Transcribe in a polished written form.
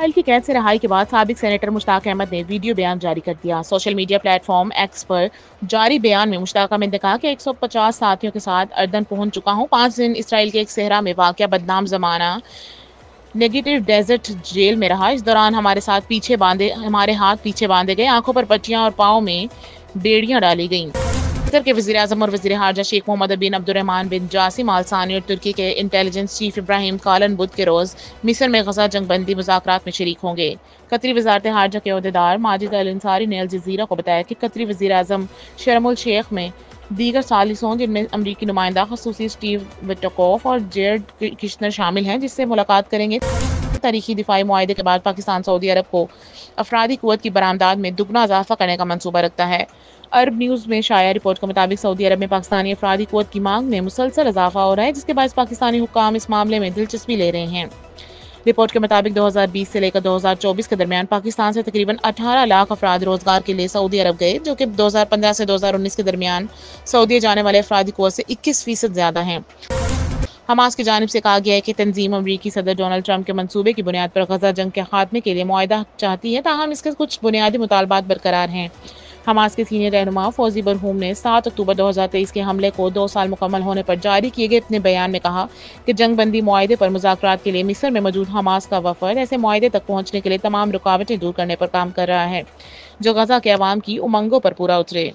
اسرائیل کی قید سے رہائی کے بعد سابق سینیٹر مشتاق احمد نے ویڈیو بیان جاری کر دیا۔ Social media platform X پر جاری بیان میں مشتاق احمد نے کہا کہ 150 ساتھیوں کے ساتھ اردن پہنچ چکا ہوں۔ 5 دن اسرائیل کے ایک صحرا میں واقع بدنام زمانہ نیگیٹو ڈیزرٹ جیل میں رہا۔ اس دوران ہمارے ہاتھ پیچھے باندھے گئے، آنکھوں پر پٹیاں اور پاؤں میں بیڑیاں ڈالی گئیں۔ مصر کے وزیر اعظم اور وزیر خارجہ شیخ محمد بن عبد الرحمن بن جاسم آل ثانی اور ترکی کے انٹیلیجنس چیف ابراہیم کالن بدھ کے روز مصر میں غزہ جنگ بندی مذاکرات میں شریک ہوں گے۔ قطری وزارت خارجہ کے عہدیدار ماجد الانصاری نے الجزیرہ کو بتایا کہ قطری وزیر اعظم شرم الشیخ میں دیگر ثالثوں جن میں امریکی نمائندہ خصوصی اسٹیو وٹکوف اور جیرڈ کشنر شامل ہیں، جس سے ملاقات کریں گے۔ تاریخی دفاعی معاہدے کے بعد پاکستان سعودی عرب کو افرادی قوت کی برآمدات میں دگنا اضافہ کرنے کا منصوبہ رکھتا ہے۔ عرب نیوز میں شائع رپورٹ کے مطابق سعودی عرب میں پاکستانی افرادی قوت کی مانگ میں مسلسل اضافہ ہو رہا ہے، جس کے باعث پاکستانی حکام اس معاملے میں دلچسپی لے رہے ہیں۔ رپورٹ کے مطابق 2020 سے لے کر 2024 کے درمیان پاکستان سے تقریباً 18 لاکھ افراد روزگار کے لیے سعودی عرب گئے، جو کہ 2015 سے 2019 کے درمیان سعودی جانے والے افرادی قوت سے 21% زیادہ ہیں۔ حماس کی جانب سے کہا گیا ہے کہ تنظیم امریکی صدر ڈونلڈ ٹرمپ کے منصوبے کی بنیاد پر غزہ جنگ کے خاتمے کے لیے معاہدہ چاہتی ہے، تاہم اس کے کچھ بنیادی مطالبات برقرار ہیں۔ حماس کے سینئر رہنما فوزی برہوم نے 7 اکتوبر 2023 کے حملے کو 2 سال مکمل ہونے پر جاری کیے گئے اپنے بیان میں کہا کہ جنگ بندی معاہدے پر مذاکرات کے لیے مصر میں موجود حماس کا وفد ایسے معاہدے تک پہنچنے کے لیے تمام رکاوٹیں دور کرنے پر کام کر رہا ہے، جو غزہ کے عوام کی امنگوں پر پورا اترے۔